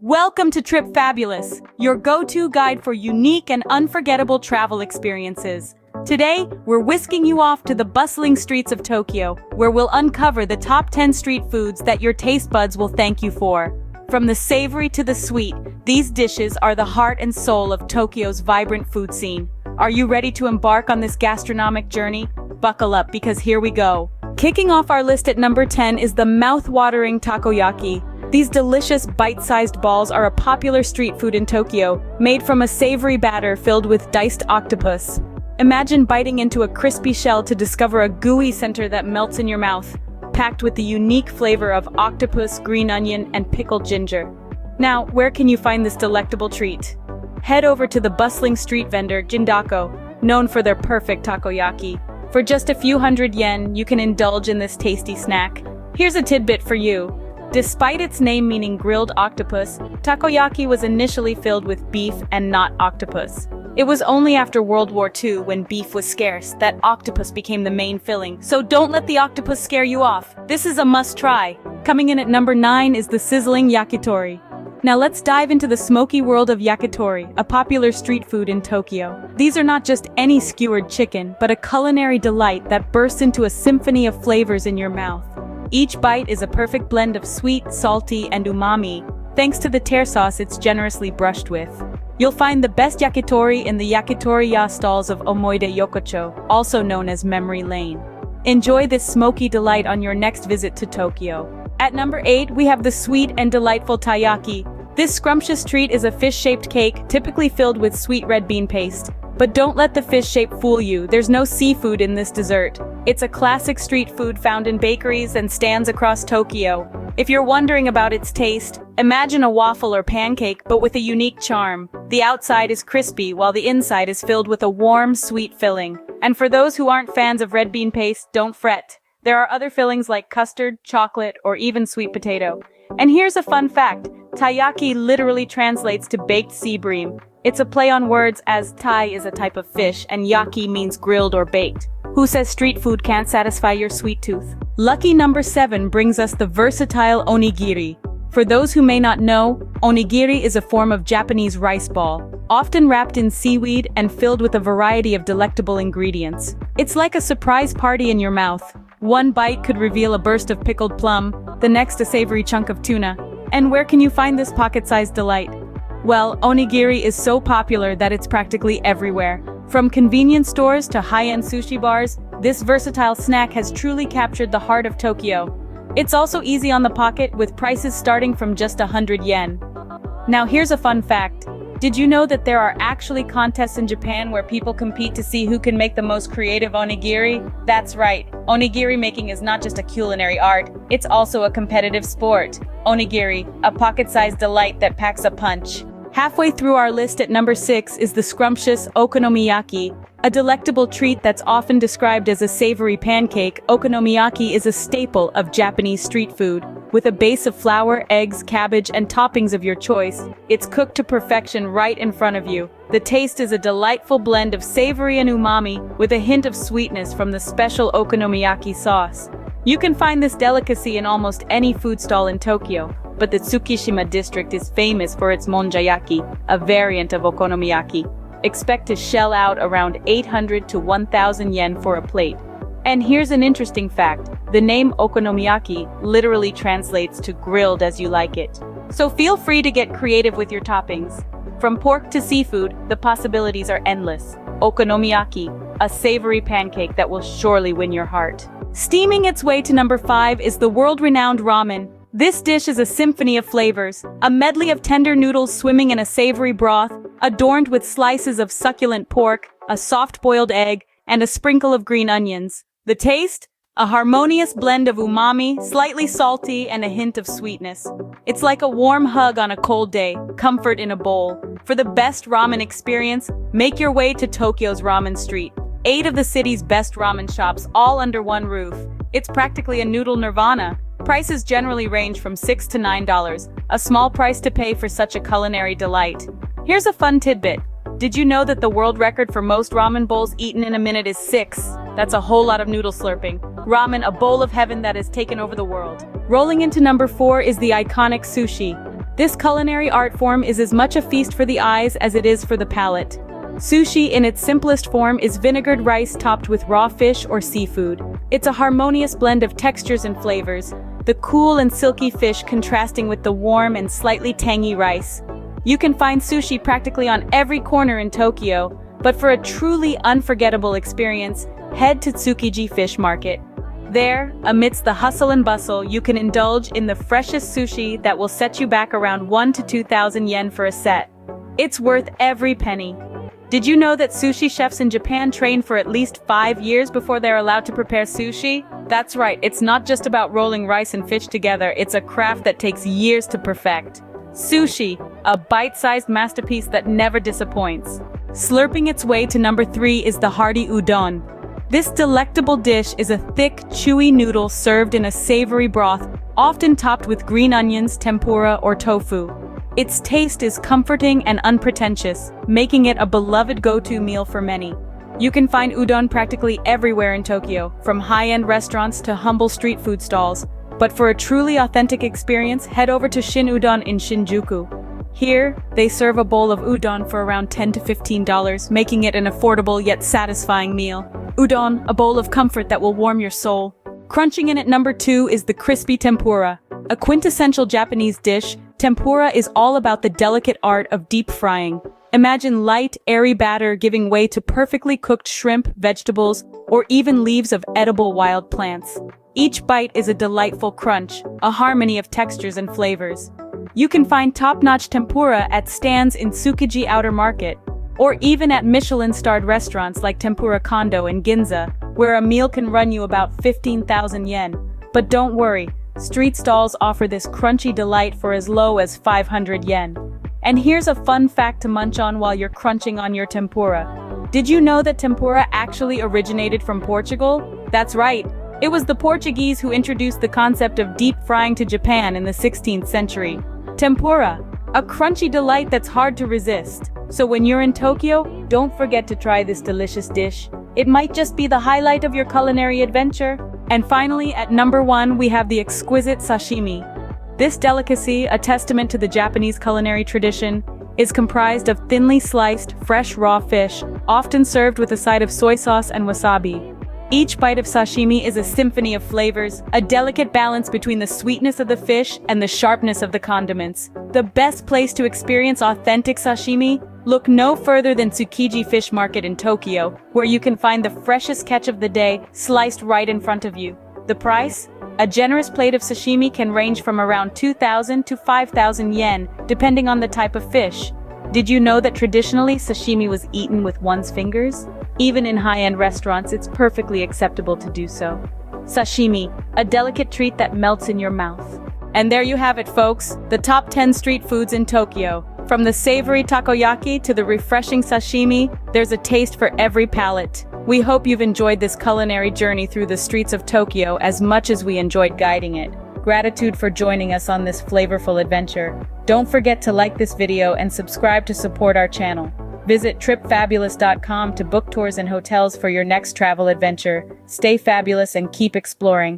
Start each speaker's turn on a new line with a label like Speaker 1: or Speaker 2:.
Speaker 1: Welcome to Trip Fabulous, your go-to guide for unique and unforgettable travel experiences. Today, we're whisking you off to the bustling streets of Tokyo, where we'll uncover the top 10 street foods that your taste buds will thank you for. From the savory to the sweet, these dishes are the heart and soul of Tokyo's vibrant food scene. Are you ready to embark on this gastronomic journey? Buckle up because here we go. Kicking off our list at number 10 is the mouth-watering takoyaki. These delicious bite-sized balls are a popular street food in Tokyo, made from a savory batter filled with diced octopus. Imagine biting into a crispy shell to discover a gooey center that melts in your mouth, packed with the unique flavor of octopus, green onion, and pickled ginger. Now, where can you find this delectable treat? Head over to the bustling street vendor Jindako, known for their perfect takoyaki. For just a few hundred yen, you can indulge in this tasty snack. Here's a tidbit for you. Despite its name meaning grilled octopus, takoyaki was initially filled with beef and not octopus. It was only after World War II, when beef was scarce, that octopus became the main filling. So don't let the octopus scare you off. This is a must-try. Coming in at number 9 is the sizzling yakitori. Now let's dive into the smoky world of yakitori, a popular street food in Tokyo. These are not just any skewered chicken, but a culinary delight that bursts into a symphony of flavors in your mouth. Each bite is a perfect blend of sweet, salty, and umami, thanks to the tear sauce it's generously brushed with. You'll find the best yakitori in the yakitori-ya stalls of Omoide Yokocho, also known as Memory Lane. Enjoy this smoky delight on your next visit to Tokyo. At number 8, we have the sweet and delightful takoyaki. This scrumptious treat is a fish-shaped cake, typically filled with sweet red bean paste. But don't let the fish shape fool you, there's no seafood in this dessert. It's a classic street food found in bakeries and stands across Tokyo. If you're wondering about its taste, imagine a waffle or pancake, but with a unique charm. The outside is crispy, while the inside is filled with a warm, sweet filling. And for those who aren't fans of red bean paste, don't fret. There are other fillings like custard, chocolate, or even sweet potato. And here's a fun fact. Taiyaki literally translates to baked sea bream. It's a play on words, as tai is a type of fish and yaki means grilled or baked. Who says street food can't satisfy your sweet tooth? Lucky number 7 brings us the versatile onigiri. For those who may not know, onigiri is a form of Japanese rice ball, often wrapped in seaweed and filled with a variety of delectable ingredients. It's like a surprise party in your mouth. One bite could reveal a burst of pickled plum, the next a savory chunk of tuna. And where can you find this pocket-sized delight? Well, onigiri is so popular that it's practically everywhere. From convenience stores to high-end sushi bars, this versatile snack has truly captured the heart of Tokyo. It's also easy on the pocket, with prices starting from just 100 yen. Now here's a fun fact. Did you know that there are actually contests in Japan where people compete to see who can make the most creative onigiri? That's right, onigiri making is not just a culinary art, it's also a competitive sport. Onigiri, a pocket-sized delight that packs a punch. Halfway through our list at number 6 is the scrumptious okonomiyaki. A delectable treat that's often described as a savory pancake, okonomiyaki is a staple of Japanese street food. With a base of flour, eggs, cabbage, and toppings of your choice, it's cooked to perfection right in front of you. The taste is a delightful blend of savory and umami, with a hint of sweetness from the special okonomiyaki sauce. You can find this delicacy in almost any food stall in Tokyo, but the Tsukishima district is famous for its monjayaki, a variant of okonomiyaki. Expect to shell out around 800 to 1,000 yen for a plate. And here's an interesting fact. The name okonomiyaki literally translates to grilled as you like it. So feel free to get creative with your toppings. From pork to seafood, the possibilities are endless. Okonomiyaki, a savory pancake that will surely win your heart. Steaming its way to number 5 is the world-renowned ramen. This dish is a symphony of flavors, a medley of tender noodles swimming in a savory broth, adorned with slices of succulent pork, a soft-boiled egg, and a sprinkle of green onions. The taste? A harmonious blend of umami, slightly salty, and a hint of sweetness. It's like a warm hug on a cold day, comfort in a bowl. For the best ramen experience, make your way to Tokyo's Ramen Street. 8 of the city's best ramen shops, all under one roof. It's practically a noodle nirvana. Prices generally range from $6 to $9, a small price to pay for such a culinary delight. Here's a fun tidbit. Did you know that the world record for most ramen bowls eaten in a minute is 6? That's a whole lot of noodle slurping. Ramen, a bowl of heaven that has taken over the world. Rolling into number 4 is the iconic sushi. This culinary art form is as much a feast for the eyes as it is for the palate. Sushi in its simplest form is vinegared rice topped with raw fish or seafood. It's a harmonious blend of textures and flavors, the cool and silky fish contrasting with the warm and slightly tangy rice. You can find sushi practically on every corner in Tokyo, but for a truly unforgettable experience, head to Tsukiji Fish Market. There, amidst the hustle and bustle, you can indulge in the freshest sushi that will set you back around 1,000 to 2,000 yen for a set. It's worth every penny. Did you know that sushi chefs in Japan train for at least 5 years before they're allowed to prepare sushi? That's right, it's not just about rolling rice and fish together, it's a craft that takes years to perfect. Sushi, a bite-sized masterpiece that never disappoints. Slurping its way to number 3 is the hearty udon. This delectable dish is a thick, chewy noodle served in a savory broth, often topped with green onions, tempura, or tofu. Its taste is comforting and unpretentious, making it a beloved go-to meal for many. You can find udon practically everywhere in Tokyo, from high-end restaurants to humble street food stalls. But for a truly authentic experience, head over to Shin Udon in Shinjuku. Here, they serve a bowl of udon for around $10 to $15, making it an affordable yet satisfying meal. Udon, a bowl of comfort that will warm your soul. Crunching in at number 2 is the crispy tempura. A quintessential Japanese dish, tempura is all about the delicate art of deep frying. Imagine light, airy batter giving way to perfectly cooked shrimp, vegetables, or even leaves of edible wild plants. Each bite is a delightful crunch, a harmony of textures and flavors. You can find top-notch tempura at stands in Tsukiji Outer Market, or even at Michelin-starred restaurants like Tempura Kondo in Ginza, where a meal can run you about 15,000 yen. But don't worry, street stalls offer this crunchy delight for as low as 500 yen. And here's a fun fact to munch on while you're crunching on your tempura. Did you know that tempura actually originated from Portugal? That's right. It was the Portuguese who introduced the concept of deep frying to Japan in the 16th century. Tempura, a crunchy delight that's hard to resist. So when you're in Tokyo, don't forget to try this delicious dish. It might just be the highlight of your culinary adventure. And finally, at number 1, we have the exquisite sashimi. This delicacy, a testament to the Japanese culinary tradition, is comprised of thinly sliced, fresh raw fish, often served with a side of soy sauce and wasabi. Each bite of sashimi is a symphony of flavors, a delicate balance between the sweetness of the fish and the sharpness of the condiments. The best place to experience authentic sashimi? Look no further than Tsukiji Fish Market in Tokyo, where you can find the freshest catch of the day sliced right in front of you. The price? A generous plate of sashimi can range from around 2,000 to 5,000 yen, depending on the type of fish. Did you know that traditionally sashimi was eaten with one's fingers? Even in high-end restaurants, it's perfectly acceptable to do so. Sashimi, a delicate treat that melts in your mouth. And there you have it, folks, the top 10 street foods in Tokyo. From the savory takoyaki to the refreshing sashimi, there's a taste for every palate. We hope you've enjoyed this culinary journey through the streets of Tokyo as much as we enjoyed guiding it. Gratitude for joining us on this flavorful adventure. Don't forget to like this video and subscribe to support our channel. Visit tripfabulous.com to book tours and hotels for your next travel adventure. Stay fabulous and keep exploring.